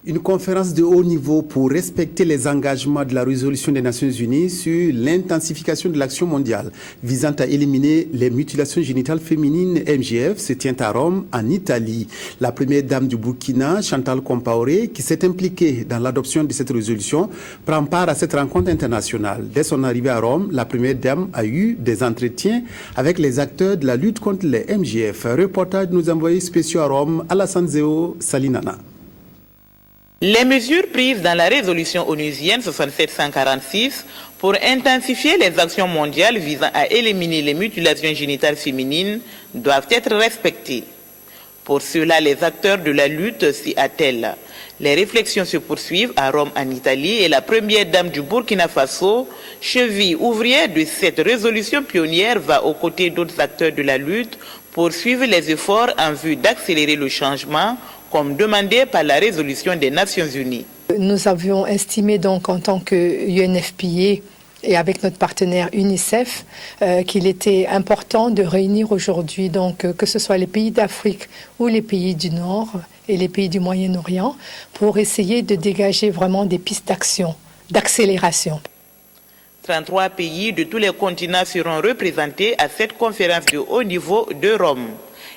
Une conférence de haut niveau pour respecter les engagements de la résolution des Nations Unies sur l'intensification de l'action mondiale visant à éliminer les mutilations génitales féminines MGF se tient à Rome, en Italie. La première dame du Burkina, Chantal Compaoré, qui s'est impliquée dans l'adoption de cette résolution, prend part à cette rencontre internationale. Dès son arrivée à Rome, la première dame a eu des entretiens avec les acteurs de la lutte contre les MGF. Reportage de nos envoyés spéciaux à Rome, Alassane Zeo Salinana. Les mesures prises dans la résolution onusienne 6746 pour intensifier les actions mondiales visant à éliminer les mutilations génitales féminines doivent être respectées. Pour cela, les acteurs de la lutte s'y attellent. Les réflexions se poursuivent à Rome, en Italie, et la première dame du Burkina Faso, cheville ouvrière de cette résolution pionnière, va aux côtés d'autres acteurs de la lutte pour suivre les efforts en vue d'accélérer le changement comme demandé par la résolution des Nations Unies. Nous avions estimé donc en tant que UNFPA et avec notre partenaire UNICEF qu'il était important de réunir aujourd'hui donc que ce soit les pays d'Afrique ou les pays du Nord et les pays du Moyen-Orient pour essayer de dégager vraiment des pistes d'action, d'accélération. 33 pays de tous les continents seront représentés à cette conférence de haut niveau de Rome.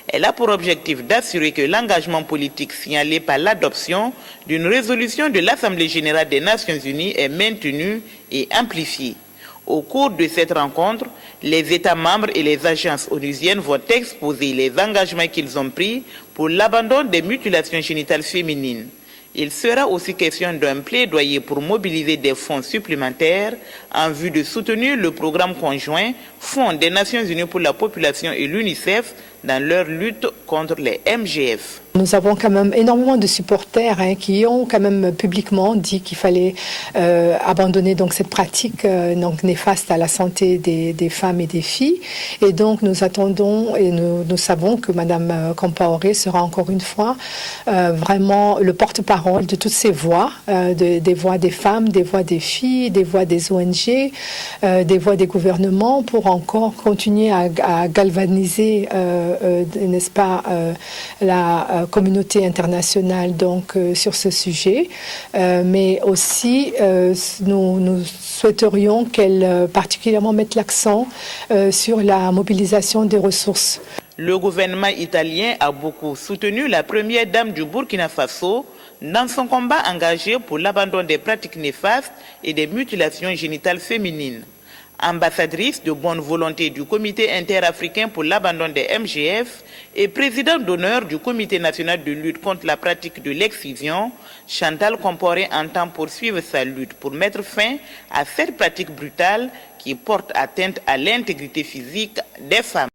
Elle a pour objectif d'assurer que l'engagement politique signalé par l'adoption d'une résolution de l'Assemblée générale des Nations unies est maintenu et amplifié. Au cours de cette rencontre, les États membres et les agences onusiennes vont exposer les engagements qu'ils ont pris pour l'abandon des mutilations génitales féminines. Il sera aussi question d'un plaidoyer pour mobiliser des fonds supplémentaires en vue de soutenir le programme conjoint Fonds des Nations Unies pour la population et l'UNICEF dans leur lutte contre les MGF. Nous avons quand même énormément de supporters qui ont quand même publiquement dit qu'il fallait abandonner donc cette pratique donc néfaste à la santé des femmes et des filles. Et donc nous attendons et nous savons que Madame Compaoré sera encore une fois vraiment le porte-parole de toutes ces voix, des voix des femmes, des voix des filles, des voix des ONG, des voix des gouvernements pour encore continuer à galvaniser, n'est-ce pas, la communauté internationale donc sur ce sujet, mais aussi nous souhaiterions qu'elle particulièrement mette l'accent sur la mobilisation des ressources. Le gouvernement italien a beaucoup soutenu la première dame du Burkina Faso dans son combat engagé pour l'abandon des pratiques néfastes et des mutilations génitales féminines. Ambassadrice de bonne volonté du Comité interafricain pour l'abandon des MGF et présidente d'honneur du Comité national de lutte contre la pratique de l'excision, Chantal Compaoré entend poursuivre sa lutte pour mettre fin à cette pratique brutale qui porte atteinte à l'intégrité physique des femmes.